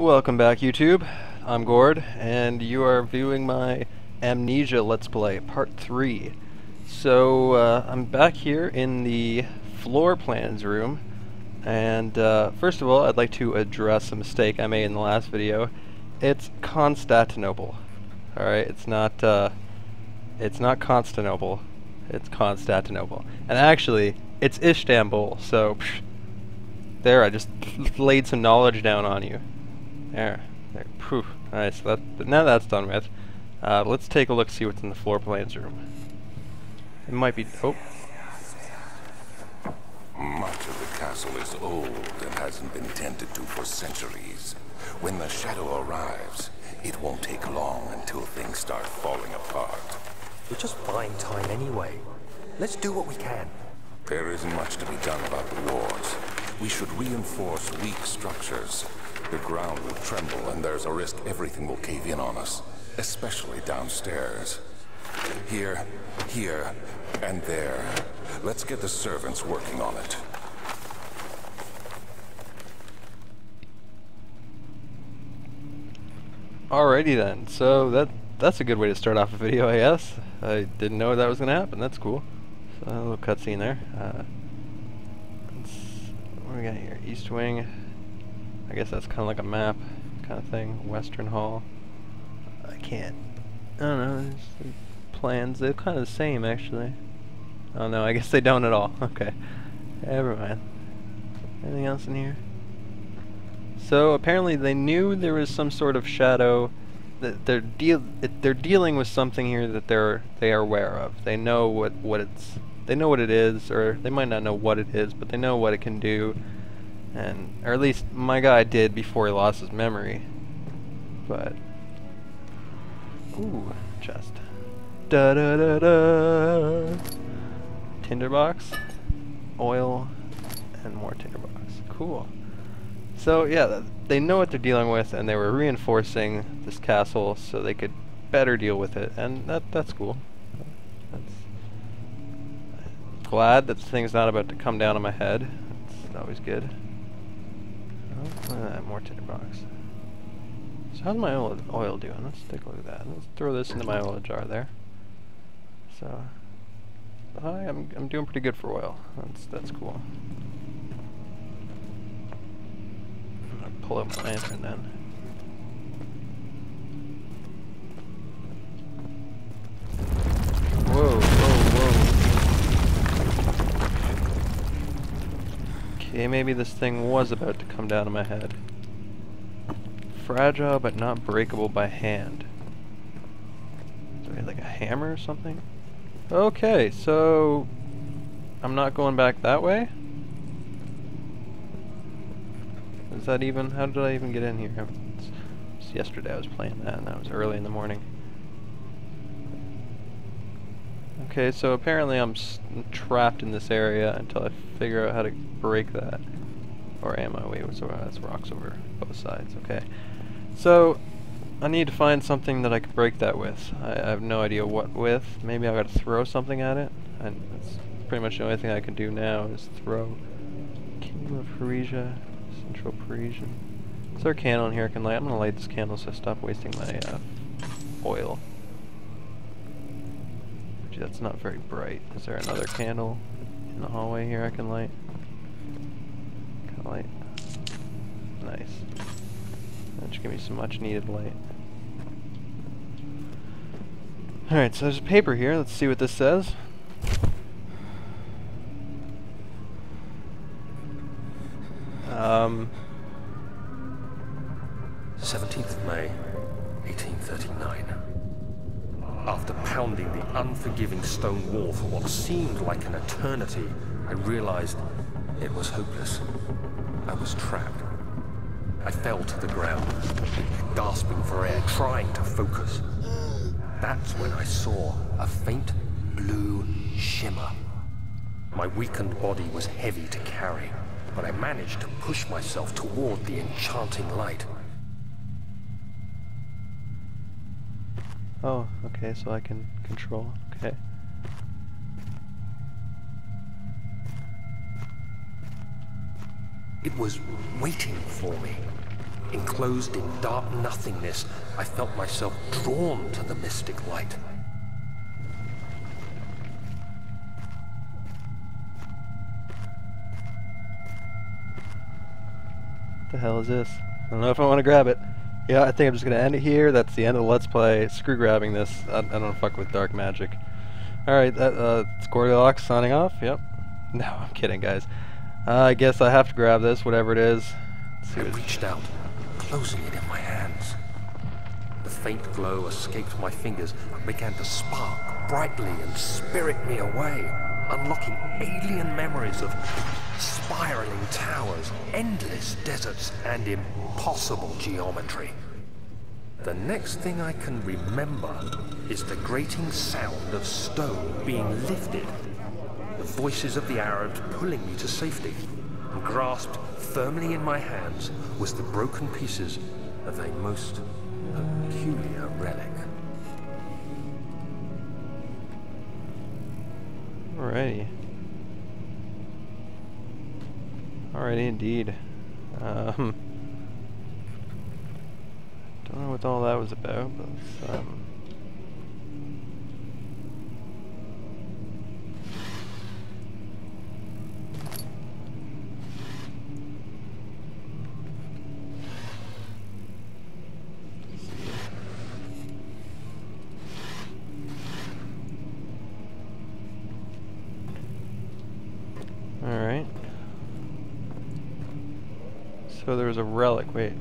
Welcome back, YouTube. I'm Gord, and you are viewing my Amnesia Let's Play, Part 3. So, I'm back here in the floor plans room, and first of all, I'd like to address a mistake I made in the last video. It's Constantinople. Alright, it's not Constantinople, it's Constantinople. And actually, it's Istanbul, so, there, I just laid some knowledge down on you. There. Phew. Nice. Now that's done with. Let's take a look, see what's in the floor plans room. It might be. Oh. Much of the castle is old and hasn't been tended to for centuries. When the shadow arrives, it won't take long until things start falling apart. We're just buying time anyway. Let's do what we can. There isn't much to be done about the walls. We should reinforce weak structures. The ground will tremble, and there's a risk everything will cave in on us, especially downstairs. Here, and there. Let's get the servants working on it. Alrighty then. So that's a good way to start off a video, I guess. I didn't know that was going to happen. That's cool. So a little cutscene there. What do we got here? East Wing. I guess that's kind of like a map kind of thing. Western Hall. I don't know. The plans, they're kind of the same actually. Oh no, I guess they don't at all. Okay. Never mind. Anything else in here? So apparently they knew there was some sort of shadow. That they're dealing with something here that they are aware of. They know what it is, or they might not know what it is, but they know what it can do. Or at least my guy did before he lost his memory. But ooh, chest. Da da da da. Tinderbox, oil, and more tinderbox. Cool. So yeah, they know what they're dealing with, and they were reinforcing this castle so they could better deal with it, and that's cool. That's glad that the thing's not about to come down on my head. That's always good. Oh, look at that, more tinderbox. So how's my oil doing? Let's take a look at that. Let's throw this into my oil jar there. So I'm doing pretty good for oil. That's cool. I'm gonna pull up my lantern then. Whoa, whoa, whoa. Okay, maybe this thing was about to come down on my head. Fragile but not breakable by hand. Is there like a hammer or something? Okay, so I'm not going back that way? Is that even, how did I even get in here? It's yesterday I was playing that, and that was early in the morning. Okay, so apparently I'm trapped in this area until I figure out how to break that. Or am I? Wait, that's rocks over both sides. Okay. So, I need to find something that I can break that with. I have no idea what with. Maybe I gotta throw something at it. And that's pretty much the only thing I can do now is throw. Kingdom of Parisia, Central Parisian. Is there a candle in here I can light? I'm gonna light this candle so I stop wasting my oil. That's not very bright. Is there another candle in the hallway here I can light? Can I light? Nice. That should give me some much needed light. Alright, so there's a paper here. Let's see what this says. Um... 17th of May, 1839. After pounding the unforgiving stone wall for what seemed like an eternity, I realized it was hopeless. I was trapped. I fell to the ground, gasping for air, trying to focus. That's when I saw a faint blue shimmer. My weakened body was heavy to carry, but I managed to push myself toward the enchanting light. Oh, okay, so I can control. Okay. It was waiting for me. Enclosed in dark nothingness, I felt myself drawn to the mystic light. What the hell is this? I don't know if I want to grab it. Yeah, I think I'm just going to end it here. That's the end of the Let's Play. Screw grabbing this. I don't fuck with dark magic. Alright, it's Gordelox signing off. Yep. No, I'm kidding, guys. I guess I have to grab this, whatever it is. Let's see I what reached out, closing it in my hands. The faint glow escaped my fingers and began to spark brightly and spirit me away, unlocking alien memories of spiraling towers, endless deserts, and impossible geometry. The next thing I can remember is the grating sound of stone being lifted, the voices of the Arabs pulling me to safety, and grasped firmly in my hands was the broken pieces of a most peculiar relic. Alrighty. Alrighty indeed. Don't know what all that was about, but let's, Alright. So there was a relic, wait.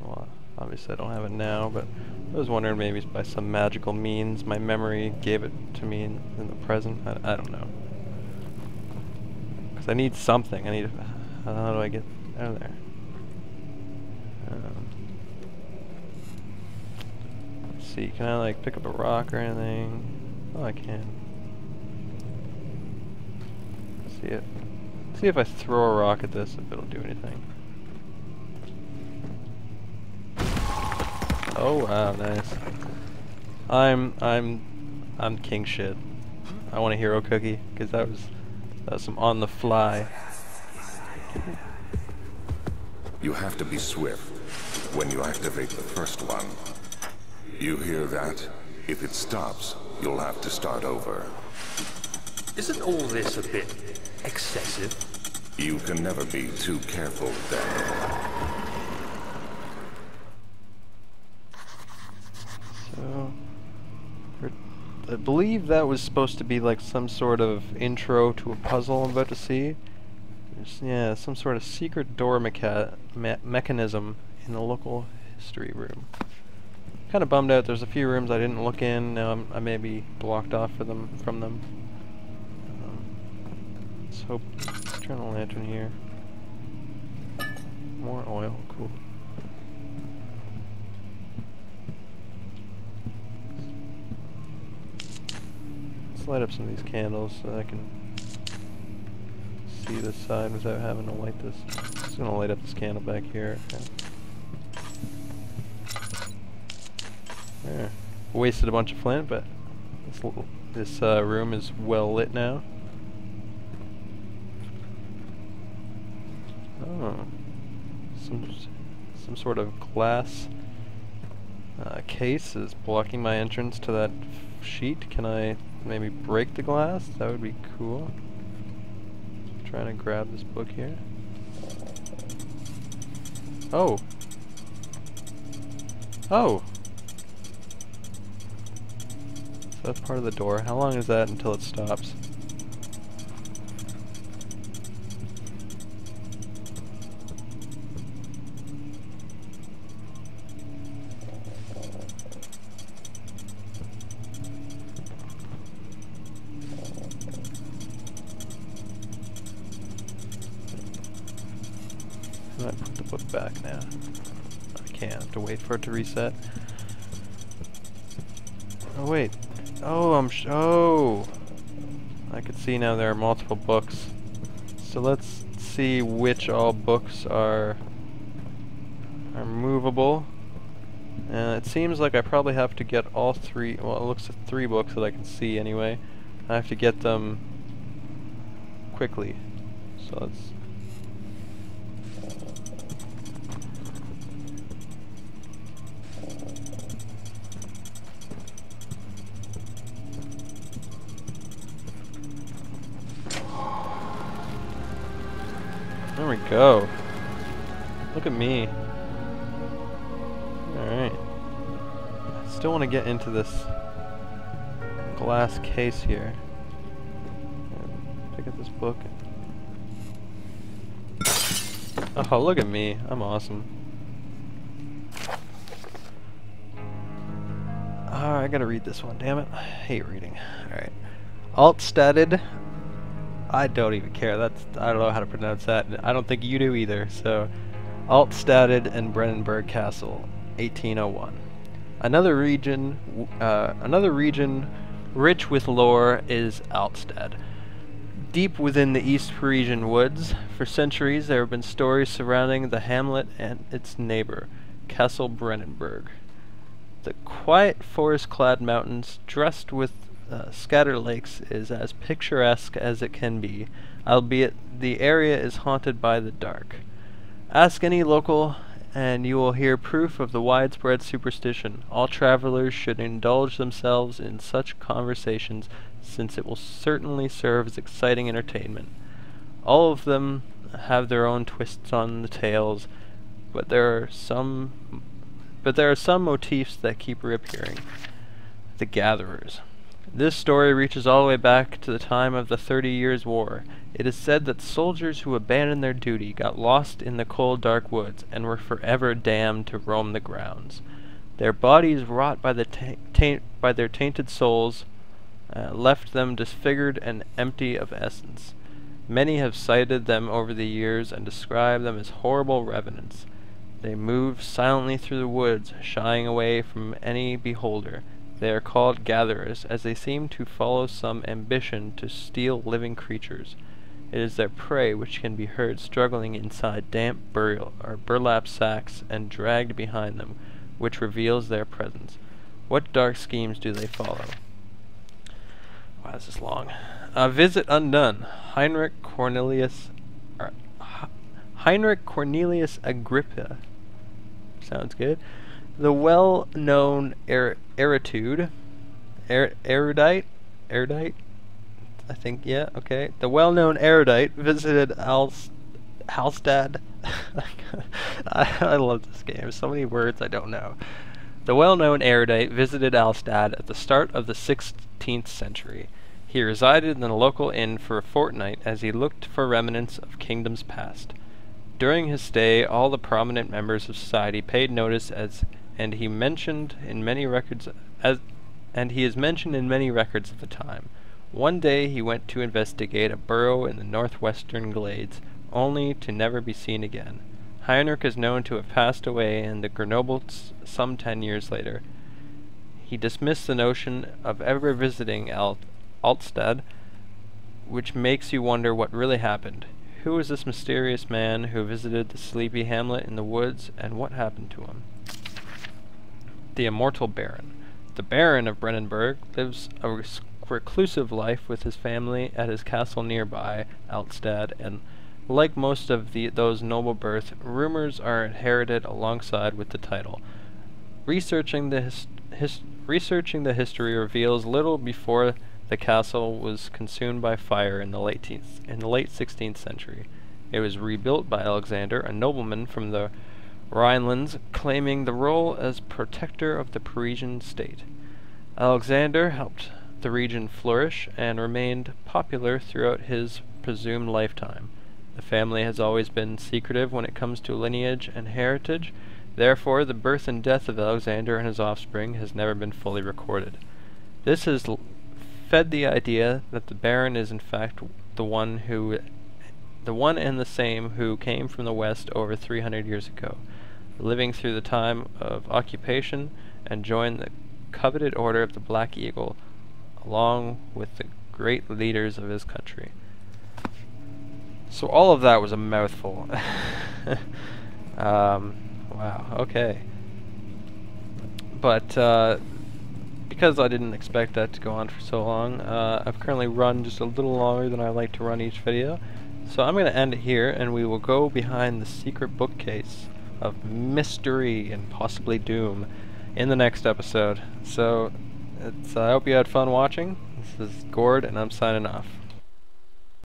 Well, obviously I don't have it now, but I was wondering maybe by some magical means my memory gave it to me in the present. I don't know. Because I need something. I need... How do I get out of there? Let's see, can I like pick up a rock or anything? Oh, I can. See it. See if I throw a rock at this, if it'll do anything. Oh wow, nice. I'm king shit. I want a hero cookie because that was some on the fly. You have to be swift when you activate the first one. You hear that? If it stops, you'll have to start over. Isn't all this a bit excessive? You can never be too careful then. So, I believe that was supposed to be like some sort of intro to a puzzle I'm about to see. Yeah, some sort of secret door mechanism in the local history room. Kind of bummed out. There's a few rooms I didn't look in. Now I may be blocked off from them. Let's hope. Turn the lantern here. More oil. Cool. Let's light up some of these candles so that I can see this side without having to light this. I'm just gonna light up this candle back here. Okay. There. Wasted a bunch of flint, but this room is well lit now. Oh, some sort of glass case is blocking my entrance to that sheet. Can I maybe break the glass? That would be cool. Trying to grab this book here. Oh. Oh. So that's part of the door. How long is that until it stops? I might put the book back now. I can't. I have to wait for it to reset. Oh wait. Oh, oh! I can see now there are multiple books. So let's see which all books are movable. And it seems like I probably have to get all three. Well, it looks at 3 books that I can see anyway. I have to get them quickly. So let's. go. Look at me. Alright. I still want to get into this glass case here. Pick up this book. Oh, look at me. I'm awesome. I gotta read this one, damn it. I hate reading. Alright. Altstadted. I don't even care. I don't know how to pronounce that. I don't think you do either. So, Altstadted and Brennenburg Castle, 1801. Another region rich with lore is Altstad. Deep within the East Parisian woods, for centuries there have been stories surrounding the hamlet and its neighbor, Castle Brennenburg. The quiet forest-clad mountains, dressed with scattered lakes, is as picturesque as it can be, albeit the area is haunted by the dark. Ask any local, and you will hear proof of the widespread superstition. All travelers should indulge themselves in such conversations, since it will certainly serve as exciting entertainment. All of them have their own twists on the tales, but there are some motifs that keep reappearing. The Gatherers. This story reaches all the way back to the time of the 30 Years' War. It is said that soldiers who abandoned their duty got lost in the cold, dark woods and were forever damned to roam the grounds. Their bodies, wrought by their tainted souls, left them disfigured and empty of essence. Many have cited them over the years and described them as horrible revenants. They move silently through the woods, shying away from any beholder. They are called gatherers, as they seem to follow some ambition to steal living creatures. It is their prey which can be heard struggling inside damp burial or burlap sacks and dragged behind them, which reveals their presence. What dark schemes do they follow? Wow, this is long. Visit undone. Heinrich Cornelius Agrippa. Sounds good. The well-known erudite, I think, yeah, okay. The well-known erudite visited Hallstatt. I love this game. So many words I don't know. The well-known erudite visited Hallstatt at the start of the 16th century. He resided in a local inn for a fortnight as he looked for remnants of kingdoms past. During his stay, all the prominent members of society paid notice and he is mentioned in many records of the time. One day he went to investigate a burrow in the northwestern glades, only to never be seen again. Heinrich is known to have passed away in the Grenoble some 10 years later. He dismissed the notion of ever visiting Altstad, which makes you wonder what really happened. Who was this mysterious man who visited the sleepy hamlet in the woods, and what happened to him? The Immortal Baron. The Baron of Brennenburg lives a reclusive life with his family at his castle nearby, Altstad, and like most of those noble births, rumors are inherited alongside with the title. Researching the history reveals little before the castle was consumed by fire in the late 16th century. It was rebuilt by Alexander, a nobleman from the Rhinelands, claiming the role as protector of the Parisian state. Alexander helped the region flourish and remained popular throughout his presumed lifetime. The family has always been secretive when it comes to lineage and heritage. Therefore, the birth and death of Alexander and his offspring has never been fully recorded. This has fed the idea that the Baron is in fact the one and the same who came from the west over 300 years ago, living through the time of occupation, and joined the coveted Order of the Black Eagle, along with the great leaders of his country. So all of that was a mouthful. Wow, okay. But because I didn't expect that to go on for so long, I've currently run just a little longer than I like to run each video. So I'm going to end it here, and we will go behind the secret bookcase of mystery and possibly doom in the next episode. So I hope you had fun watching. This is Gord, and I'm signing off.